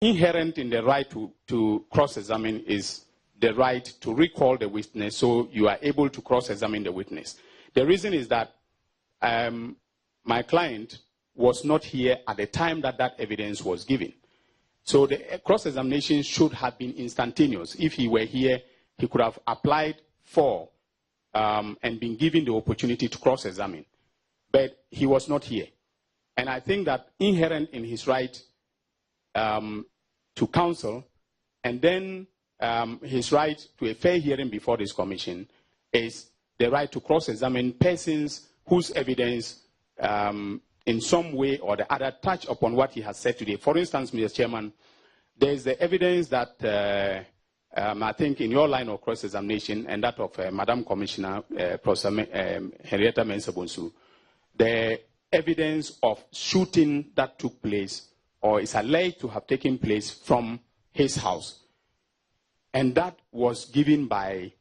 inherent in the right to cross-examine is the right to recall the witness so you are able to cross-examine the witness. The reason is that my client was not here at the time that that evidence was given. So the cross-examination should have been instantaneous. If he were here, he could have applied for and been given the opportunity to cross-examine. But he was not here. And I think that inherent in his right to counsel and then his right to a fair hearing before this commission is the right to cross-examine persons whose evidence in some way or the other touch upon what he has said today. For instance, Mr. Chairman, there is the evidence that I think in your line of cross-examination and that of Madam Commissioner Professor Henrietta Mensah-Bonsu, the evidence of shooting that took place or is alleged to have taken place from his house. And that was given by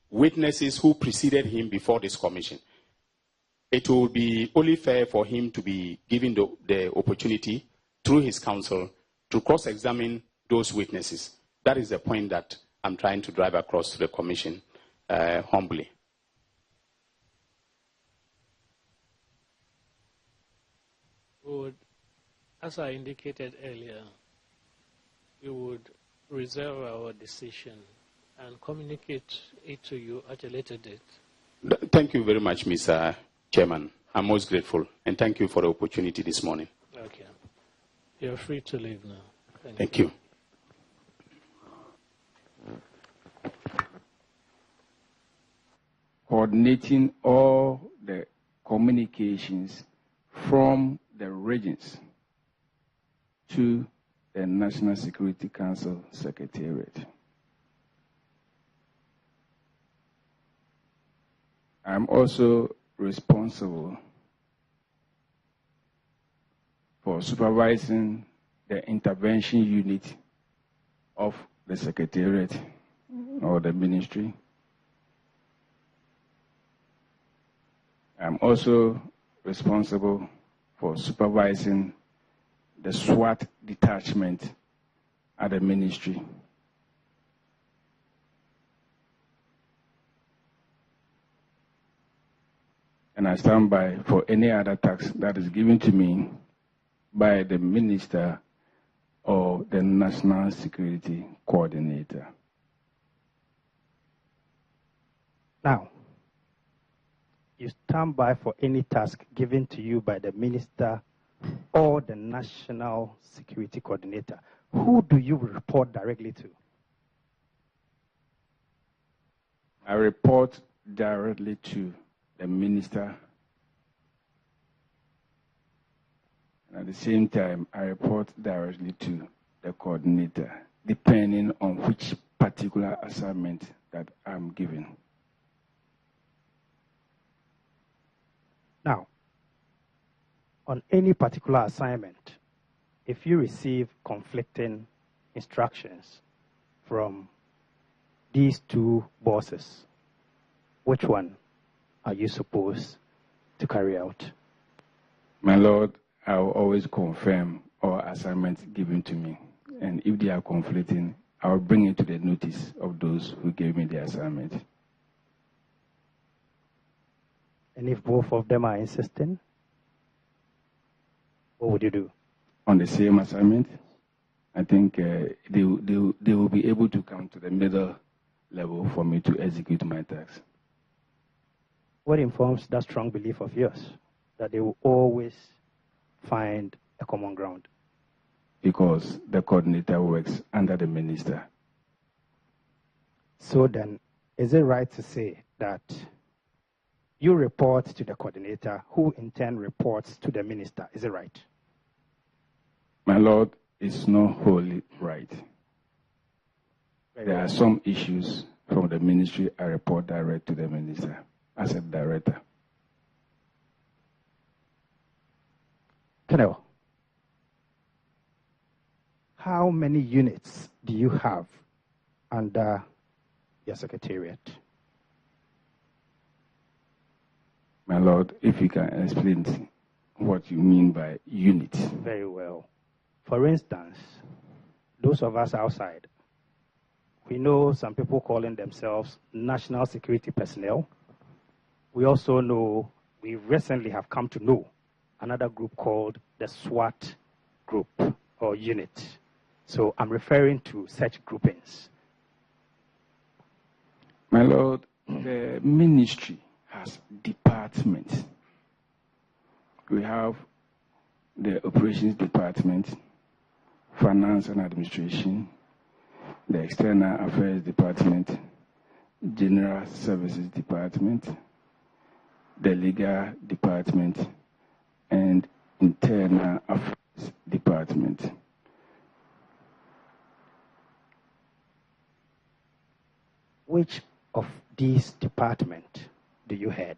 witnesses who preceded him before this commission. It would be only fair for him to be given the opportunity through his counsel to cross-examine those witnesses. That is the point that I'm trying to drive across to the commission humbly. Would, as I indicated earlier, we would reserve our decision and communicate it to you at a later date. Thank you very much, Mr. Chairman. I'm most grateful, and thank you for the opportunity this morning. Okay. You're free to leave now. Thank you. Coordinating all the communications from the regions to the National Security Council Secretariat. I'm also responsible for supervising the intervention unit of the Secretariat or the ministry. I'm also responsible for supervising the SWAT detachment at the ministry. And I stand by for any other task that is given to me by the minister or the National Security Coordinator. Now, you stand by for any task given to you by the minister or the National Security Coordinator. Who do you report directly to? I report directly to the minister. And at the same time, I report directly to the coordinator, depending on which particular assignment that I'm given. Now, on any particular assignment, if you receive conflicting instructions from these two bosses, which one are you supposed to carry out? My Lord, I will always confirm all assignments given to me. And if they are conflicting, I will bring it to the notice of those who gave me the assignment. And if both of them are insisting, what would you do? On the same assignment, I think they will be able to come to the middle level for me to execute my tasks. What informs that strong belief of yours, that they will always find a common ground? Because the coordinator works under the minister. So then, is it right to say that you report to the coordinator, who in turn reports to the minister? Is it right? My Lord, it's not wholly right. There are some issues from the ministry I report direct to the minister as a director. Colonel, how many units do you have under your secretariat? My Lord, if you can explain what you mean by unit. Very well. For instance, those of us outside, we know some people calling themselves national security personnel. We also know, we recently have come to know another group called the SWAT group or unit. So I'm referring to such groupings. My Lord, the ministry has departments. We have the operations department, finance and administration, the external affairs department, general services department, the legal department, and internal affairs department. Which of these departments do you head?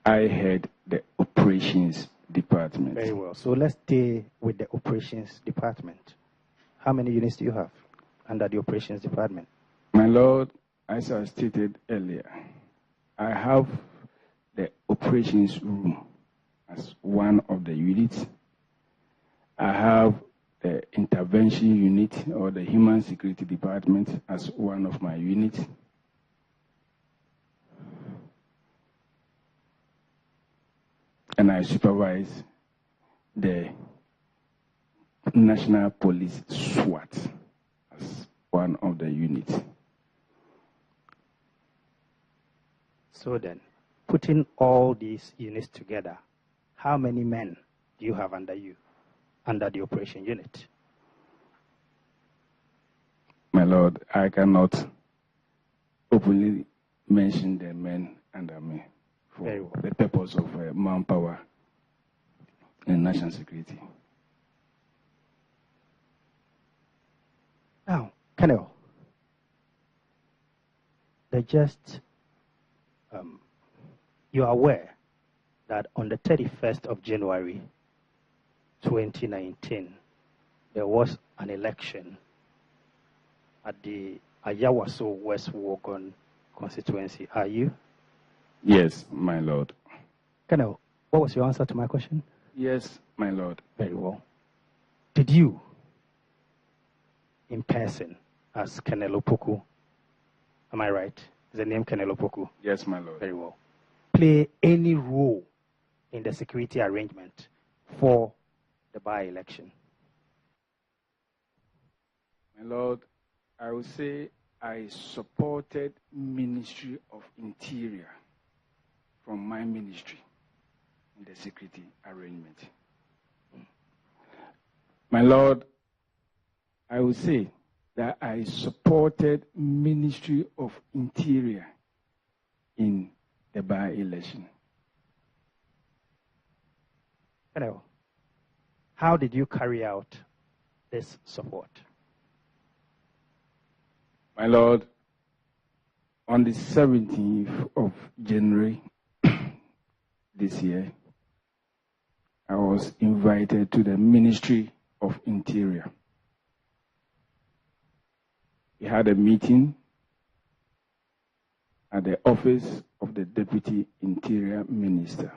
I head the operations department. Very well. So let's stay with the operations department. How many units do you have under the operations department? My Lord, as I stated earlier, I have the operations room as one of the units. I have the intervention unit or the human security department as one of my units. And I supervise the National Police SWAT as one of the units. So then, putting all these units together, how many men do you have under you, under the operation unit? My Lord, I cannot openly mention the men under me for the purpose of manpower and national security. Now, Colonel, you are aware that on the 31st of January 2019, there was an election at the Ayawaso West Wogon constituency. Are you? Yes, my Lord. Colonel, what was your answer to my question? Yes, my Lord. Very well. Did you, in person, as Colonel Opoku, am I right? Is the name Colonel Opoku? Yes, my Lord. Very well. Play any role in the security arrangement for the by-election? My Lord, I would say I supported Ministry of Interior from my ministry in the security arrangement. My Lord, I would say that I supported Ministry of Interior in the by-election. Colonel, how did you carry out this support? My Lord, on the 17th of January this year, I was invited to the Ministry of Interior. We had a meeting at the office of the Deputy Interior Minister.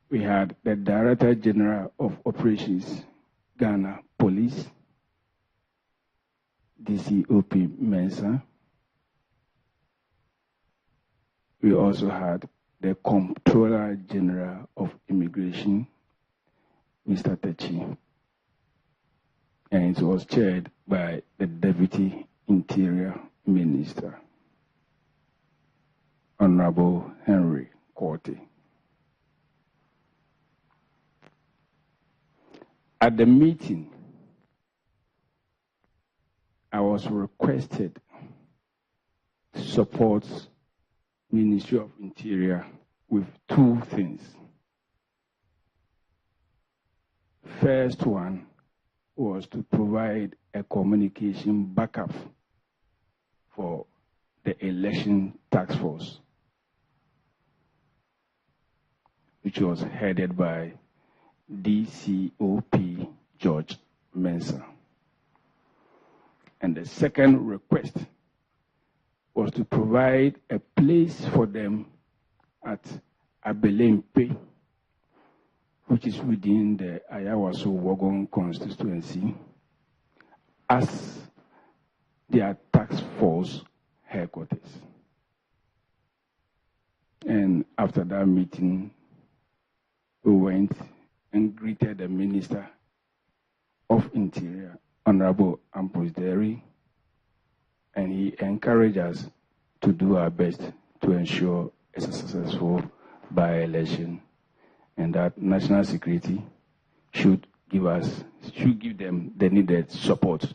We had the Director General of Operations, Ghana Police, DCOP Mensah. We also had the Comptroller General of Immigration, Mr. Techi, and it was chaired by the Deputy Interior Minister, Honorable Henry Korte. At the meeting, I was requested to support Ministry of Interior with two things. First one was to provide a communication backup for the election task force, which was headed by DCOP George Mensah. And the second request was to provide a place for them at Abelempe which is within the Ayawaso-Wogon constituency, as their task force headquarters. And after that meeting, we went and greeted the Minister of Interior, Honorable Ambrose Derry, and he encouraged us to do our best to ensure a successful by-election, and that national security should give them the needed support.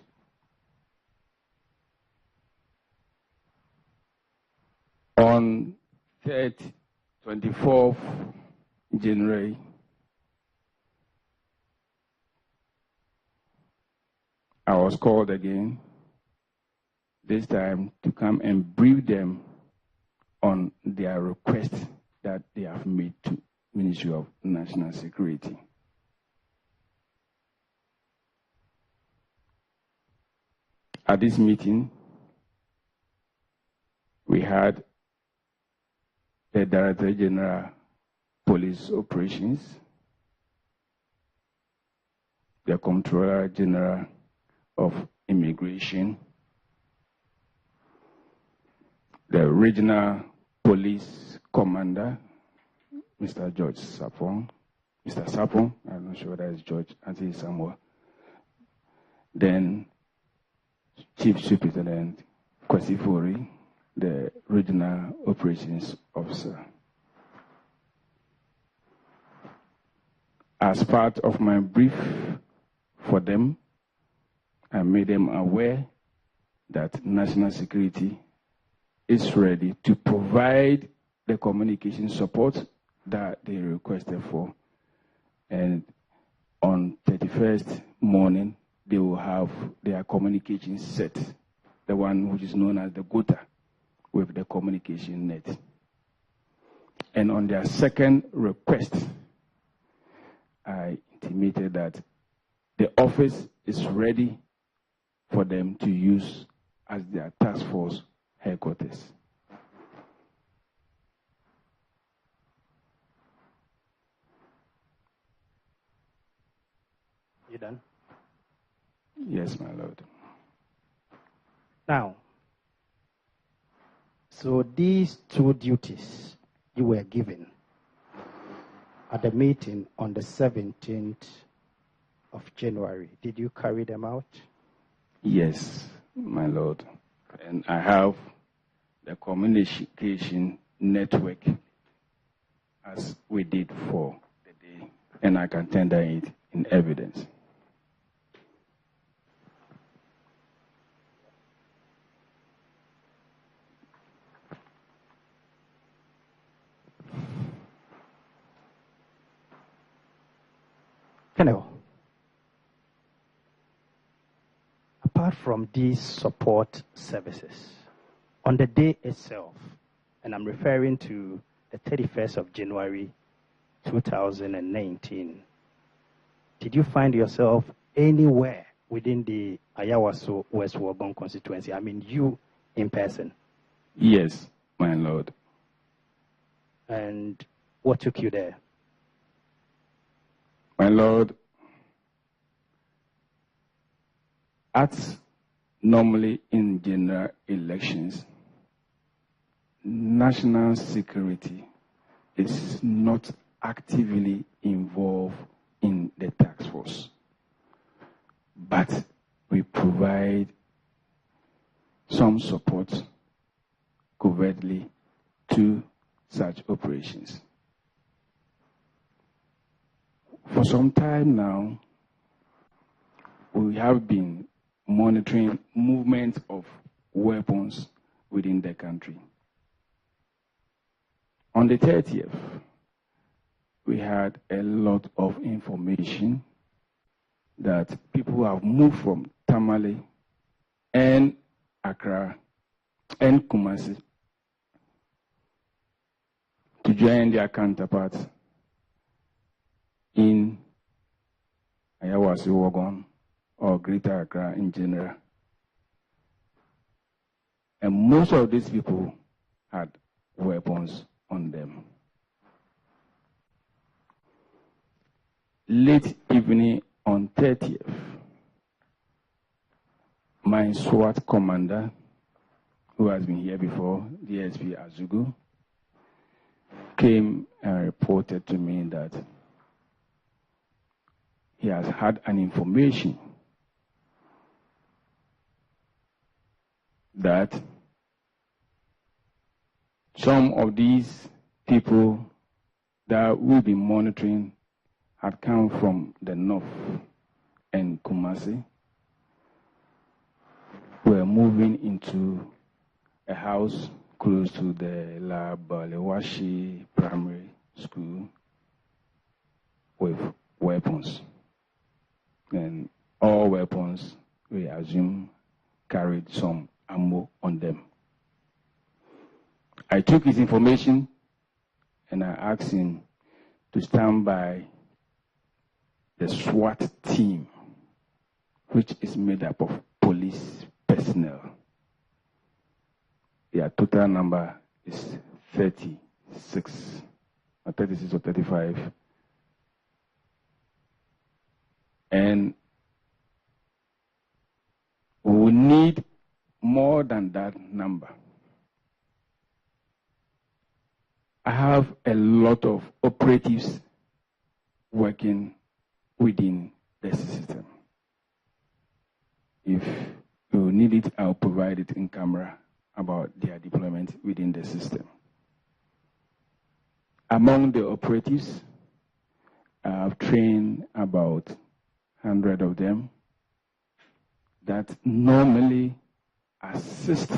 On 24th January, I was called again, this time to come and brief them on their request that they have made to Ministry of National Security. At this meeting, we had the Director General Police Operations, the Comptroller General of Immigration, the Regional Police Commander, Mr. George Sapong, Mr. Sapong, I'm not sure that is George, I think it's somewhere. Then Chief Superintendent Kwesi Fori, the Regional Operations Officer. As part of my brief for them, I made them aware that national security is ready to provide the communication support that they requested for. And on 31st morning, they will have their communication set, the one which is known as the GOTA, with the communication net. And on their second request, I intimated that the office is ready for them to use as their task force headquarters. You done? Yes, my Lord. Now, so these two duties you were given at the meeting on the 17th of January, did you carry them out? Yes, my Lord. And I have the communication network as we did for the day, and I can tender it in evidence. Colonel, apart from these support services, on the day itself, and I'm referring to the 31st of January 2019, did you find yourself anywhere within the Ayawaso West Wogon constituency? I mean, you in person? Yes, my Lord. And what took you there? My Lord, as normally in general elections, national security is not actively involved in the task force, but we provide some support covertly to such operations. For some time now, we have been monitoring movement of weapons within the country. On the 30th, we had a lot of information that people have moved from Tamale and Accra and Kumasi to join their counterparts in Ayawaso Wogon or Greater Accra in general. And most of these people had weapons on them. late evening on 30th, my SWAT commander, who has been here before, DSP Azugu, came and reported to me that he has had an information that some of these people that we'll be monitoring had come from the north and Kumasi, were moving into a house close to the La Balewashi Primary School with weapons. And all weapons, we assume, carried some ammo on them. I took his information and I asked him to stand by the SWAT team, which is made up of police personnel. Their total number is 36 or 36 or 35. And we will need more than that number. I have a lot of operatives working within the system. If you need it, I'll provide it in camera about their deployment within the system. Among the operatives, I have trained about 100 of them that normally assist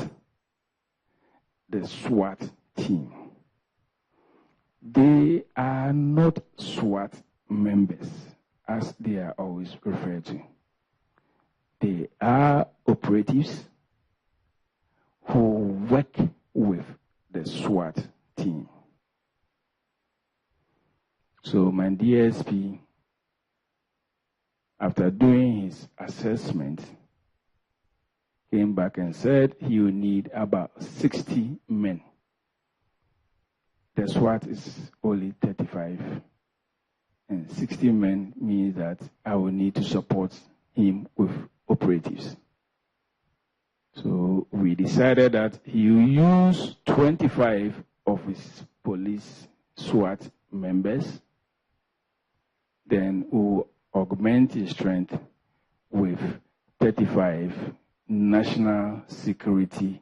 the SWAT team. They are not SWAT members, as they are always referred to. They are operatives who work with the SWAT team. So my DSP, after doing his assessment, came back and said he will need about 60 men. The SWAT is only 35. And 60 men means that I will need to support him with operatives. So we decided that he will use 25 of his police SWAT members, then we'll augment his strength with 35 national security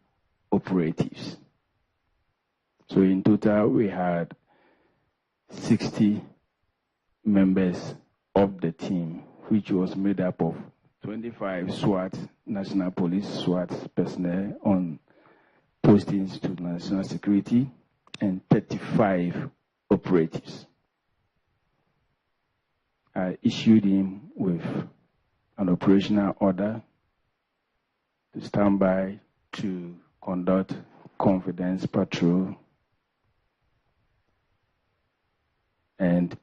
operatives. So in total, we had 60 members of the team, which was made up of 25 SWAT, National Police SWAT personnel on postings to national security, and 35 operatives. I issued him with an operational order to stand by to conduct confidence patrol and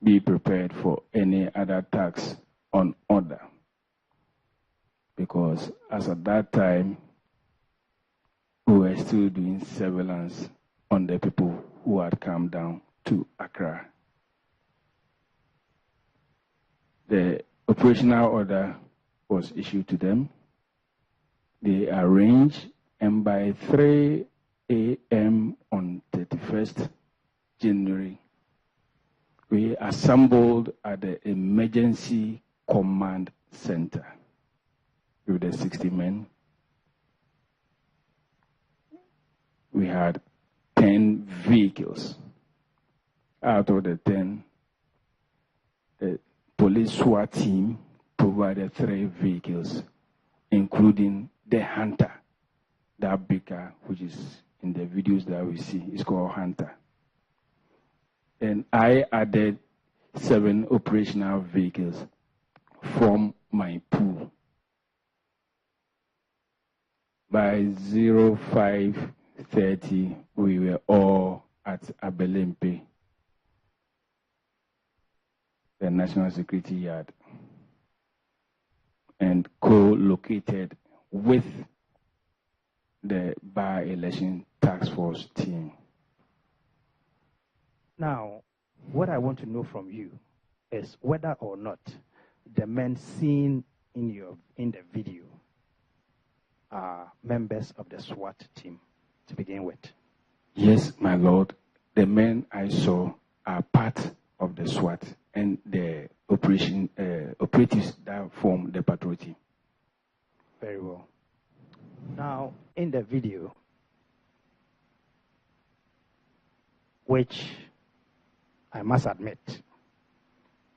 be prepared for any other attacks on order. Because as at that time, we were still doing surveillance on the people who had come down to Accra. The operational order was issued to them. They arranged, and by 3 a.m. on 31st January, we assembled at the emergency command center with the 60 men. We had 10 vehicles. Out of the 10, the police SWAT team provided 3 vehicles, including the Hunter, that big car, which is in the videos that we see, is called Hunter. And I added 7 operational vehicles from my pool. By 05:30, we were all at Abelempe, the National Security Yard, and co-located with the by-election task force team. Now, what I want to know from you is whether or not the men seen in the video are members of the SWAT team to begin with. Yes, my Lord. The men I saw are part of the SWAT and the operatives that form the patrol team. Very well. Now, in the video, which I must admit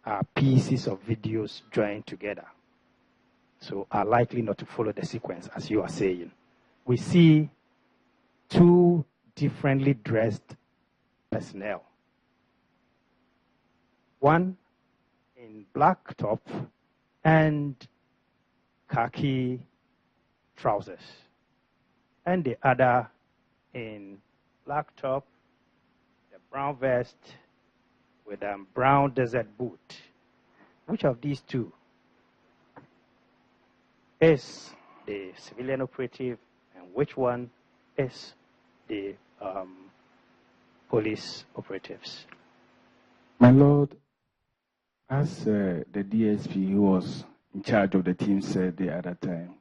are pieces of videos joined together, so are likely not to follow the sequence as you are saying, we see two differently dressed personnel. One in black top and khaki trousers, and the other in black top, the brown vest with a brown desert boot. Which of these two is the civilian operative, and which one is the police operatives? My Lord, as the DSP who was in charge of the team said the other time,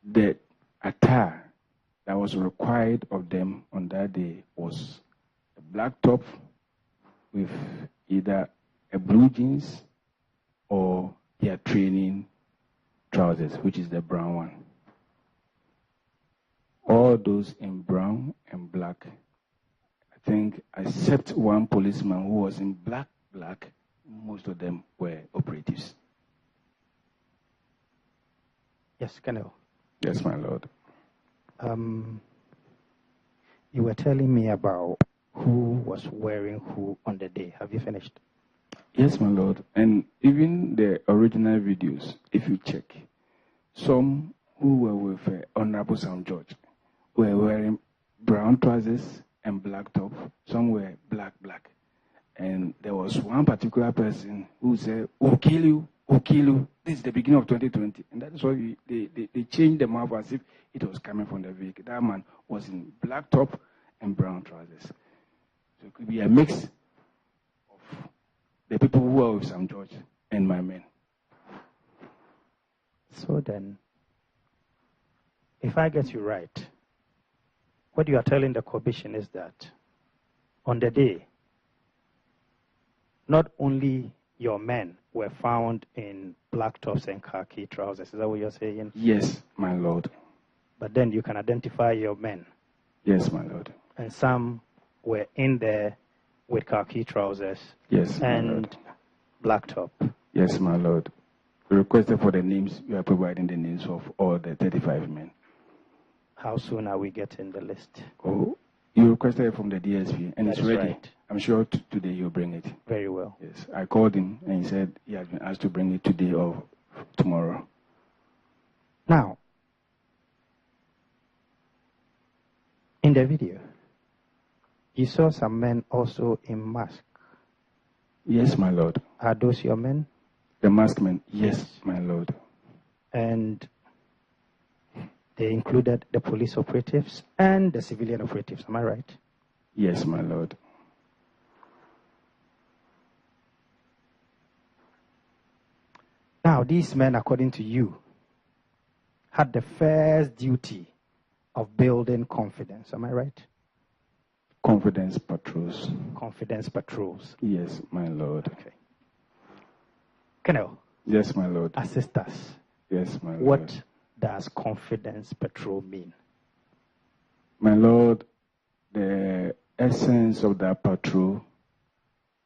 the attire that was required of them on that day was a black top with either a blue jeans or their training trousers, which is the brown one. All those in brown and black. I think except one policeman who was in black, most of them were operatives. Yes, Colonel. Yes, my Lord. You were telling me about who was wearing who on the day. Have you finished? Yes, my Lord. And even the original videos, if you check, some who were with Honorable Sam George were wearing brown trousers and black top. Some were black. And there was one particular person who said, "We'll kill you, we'll kill you." This is the beginning of 2020. And that is why they changed the map as if it was coming from the vehicle. That man was in black top and brown trousers. So it could be a mix of the people who were with Sam George and my men. So then, if I get you right, what you are telling the commission is that on the day, not only your men were found in black tops and khaki trousers. Is that what you're saying? Yes, my Lord. But then you can identify your men. Yes, my Lord. And some were in there with khaki trousers. Yes, my and Lord. Black top. Yes, my Lord. We requested for the names. We are providing the names of all the 35 men. How soon are we getting the list? Oh, you requested it from the DSP, and That it's is ready. right. I'm sure today you'll bring it. Very well. Yes, I called him, and he said he has been asked to bring it today or tomorrow. Now, in the video, you saw some men also in mask. Yes, my Lord. Are those your men? The masked men? Yes, my Lord. And they included the police operatives and the civilian operatives. Am I right? Yes, my Lord. Now, these men, according to you, had the first duty of building confidence. Am I right? Confidence patrols. Confidence patrols. Yes, my Lord. Okay. Colonel. Yes, my Lord. Assist us. Yes, my Lord. What does confidence patrol mean? My Lord, the essence of that patrol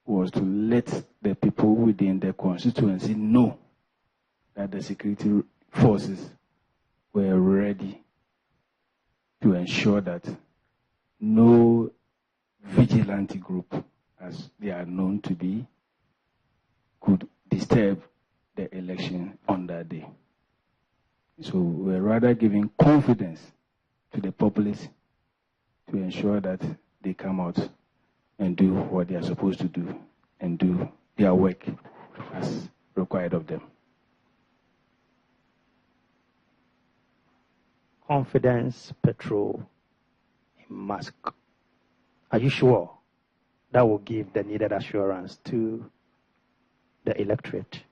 was to let the people within the constituency know that the security forces were ready to ensure that no vigilante group, as they are known to be, could disturb the election on that day. So we're rather giving confidence to the populace to ensure that they come out and do what they are supposed to do and do their work as required of them. Confidence Patrol in mask. Are you sure that will give the needed assurance to the electorate?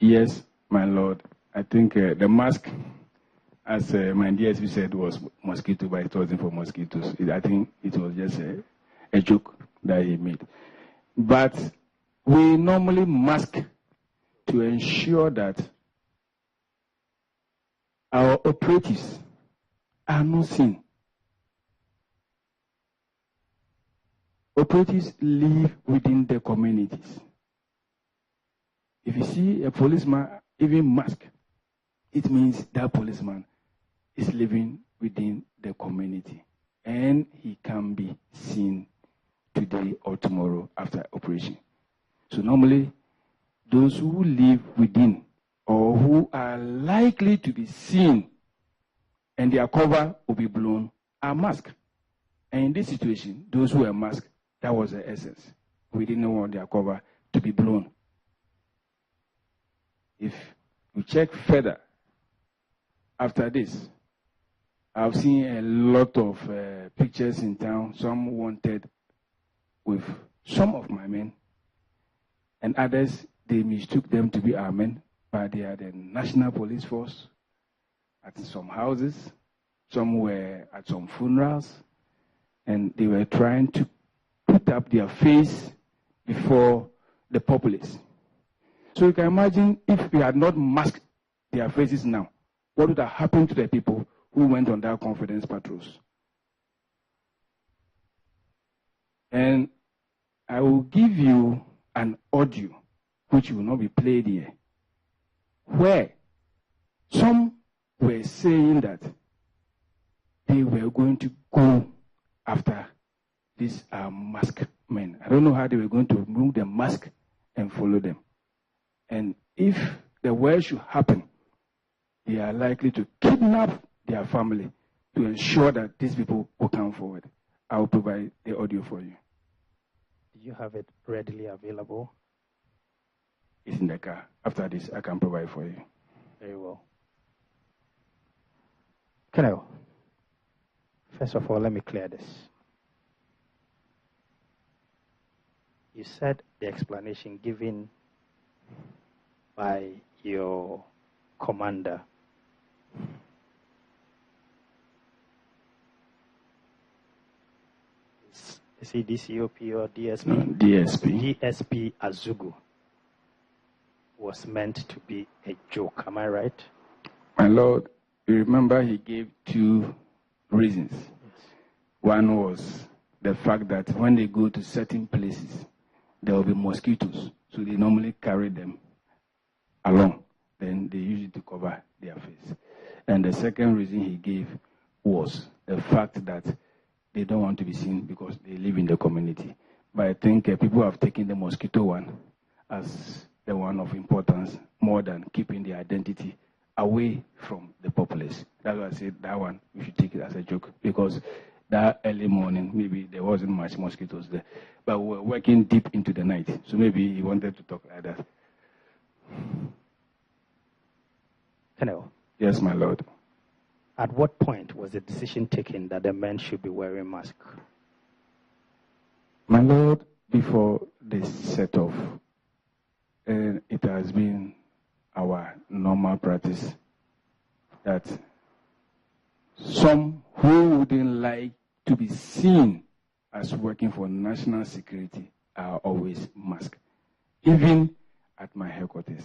Yes, my Lord. I think the mask, as my DSP said, was mosquito, but it wasn't for mosquitoes. I think it was just a joke that he made. But we normally mask to ensure that our operatives are not seen. Operatives live within the communities. If you see a policeman even mask, it means that policeman is living within the community and he can be seen today or tomorrow after operation. So normally, those who live within or who are likely to be seen and their cover will be blown are masked. And in this situation, those who are masked, that was the essence. We didn't want their cover to be blown. If we check further after this, I've seen a lot of pictures in town, some wanted with some of my men, and others, they mistook them to be our men, but they are the National Police Force at some houses, some were at some funerals, and they were trying to put up their face before the populace. So you can imagine if we had not masked their faces now, what would have happened to the people who went on their confidence patrols? And I will give you an audio, which will not be played here, where some were saying that they were going to go after these masked men. I don't know how they were going to remove the mask and follow them. And if the worst should happen, they are likely to kidnap their family to ensure that these people will come forward. I will provide the audio for you. Do you have it readily available? It's in the car. After this, I can provide for you. Very well. Colonel, first of all, let me clear this. You said the explanation given by your commander is he DCOP or DSP? No, DSP. DSP Azugu was meant to be a joke. Am I right? My Lord, you remember he gave two reasons. Yes. One was the fact that when they go to certain places, there will be mosquitoes. So they normally carry them along. Then they use it to cover their face. And the second reason he gave was the fact that they don't want to be seen because they live in the community. But I think people have taken the mosquito one as the one of importance more than keeping the identity away from the populace. That's why I said that one, we should take it as a joke, because that early morning, maybe there wasn't much mosquitoes there. But we were working deep into the night, so maybe he wanted to talk like that. Colonel. Yes, my Lord. At what point was the decision taken that the men should be wearing masks? My Lord, before this set off, it has been our normal practice that some who wouldn't like to be seen as working for national security are always masked. Even at my headquarters,